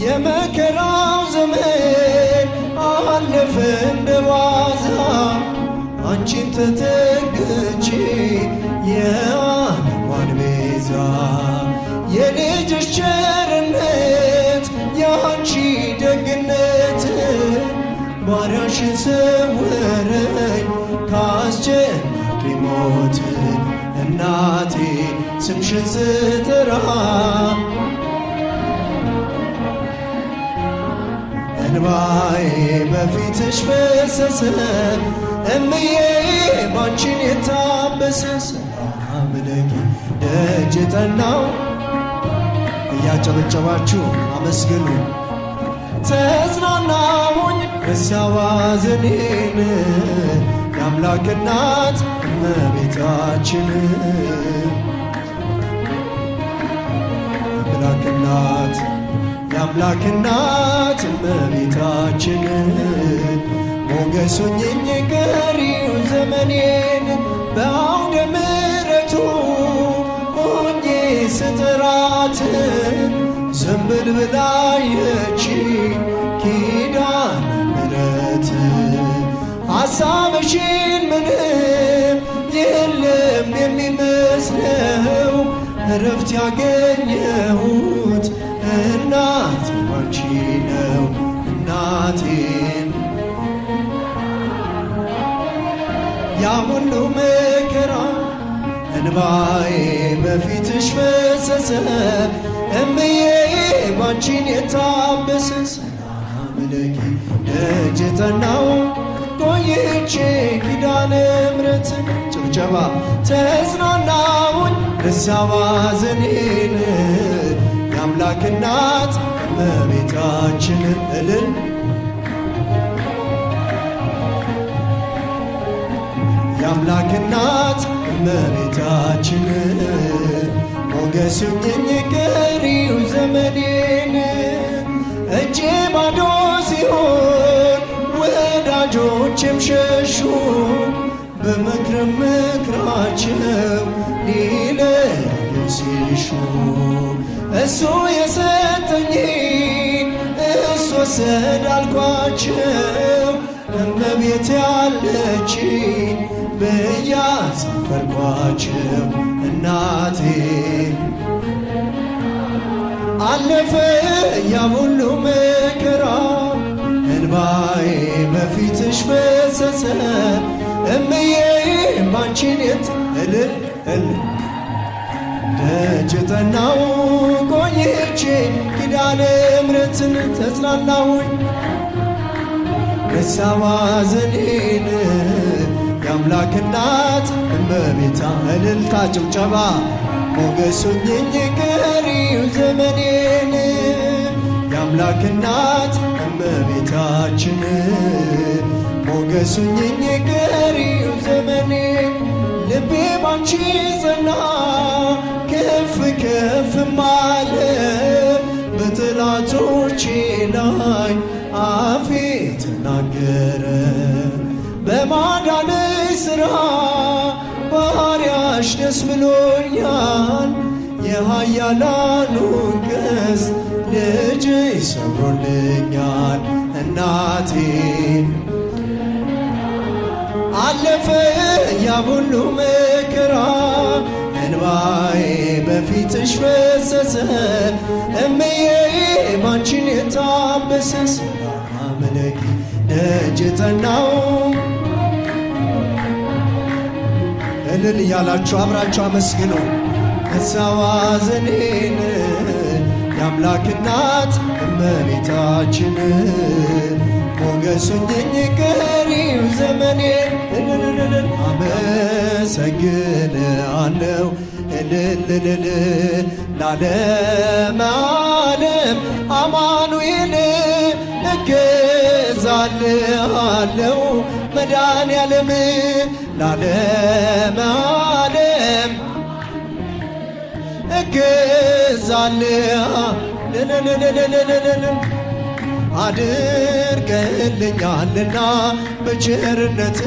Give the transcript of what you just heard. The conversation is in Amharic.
የመከራው ዘመን አለፈ እንደ ዋዛ አንቺን ተጠግቼ የዓለሟን ቤዛ የልጅሽ ቸርነት የአንቺ ደግነት ባሪያሽን ሰወረኝ ከአስጨናቂ ሞት እናቴ ስምሽን ስጠራ እንባዬ በፊትሽ ፈሰሰ እምዬ ባንቺን የታበሰ ሰላም ለኪ ደጅ ጠናው። እያጨበጨባችሁ አመስግኑ። ተጽናናሁኝ ረሳሁ ሐዘኔን የአምላክ እናት እመቤታችን የአምላክ እናት እመቤታችን ሞገስ ሁኚኝ ቀሪው ዘመኔን በአውደ ምሕረቱ ሆኜ ስጥራት ዘንበል ብላ አየችኝ ኪዳነ ምሕረት ሐሳብሽን ምንም የለም የሚመስለው እረፍት ያገኘሁት እናቴ ባንቺ ነው እናቴን ያ ሁሉ መከራ እንባዬ በፊትሽ ፈሰሰ እምዬ ባንቺን የታበሰ ሰላም ለኪ ደጅ ጠናው ቆይቼ ኪዳነ ምሕረትን ጭብጨባ ተጽናናሁኝ ረሳሁ ሐዘኔን የአምላክ እናት እመቤታችን እልል የአምላክ እናት እመቤታችን ሞገስ ሁኚኝ ቀሪው ዘመኔን እጄ ባዶ ሲሆን ወዳጆቼም ሸሹ በምክራቸው ሊለዩኝ ሲሹ እሱ የሰጠኝ እሱ ወሰደ አልኳቸው እመቤቴ ያለችኝ በያሳፈርኳቸው እናቴ አለፈ ያ ሁሉ መከራ እንባዬ በፊትሽ ፈሰሰ እምዬ ባንቺን እልል ደጅ ጠናው ቆይቼ ኪዳነ ምሕረትን ተጽናናሁኝ ረሳሁ ሐዘኔን የአምላክ እናት እመቤታ እልልታ ጭብጨባ ሞገስ ሁኚኝ ቀሪው ዘመኔን የአምላክ እናት እመቤታችን ሞገስ ሁኚኝ ቀሪው ዘመኔን ልቤ ባንቺ ጸና ከፍ ከፍም አለ በጠላቶቼ ላይ አፌ ተናገረ በማዳንሽ ሥራ ባሪያሽ ደስ ብሎኛል የኃያላኑን ቀስት ልጅሽ ሰብሮልኛል እናቴ አለፈ ያ ሁሉ መከራ እንባዬ በፊትሽ ፈሰሰ እምዬ ባንቺን የታበሰ ሰላም ለኪ ደጅ ጠናው እልል እያላችሁ አብራችሁ አመስግኑ ረሳሁ ሐዘኔን የአምላክ እናት እመቤታችን ሞገስ ሁኚኝ ቀሪው ዘመኔን አመሰግንሃለሁ እልል ለዓለመ ዓለም አማኑኤል እገዛልሃለሁ መድኃኔዓለም ለዓለመ ዓለም እገዛልሃለሁ አድርገህልኛልና በቸርነት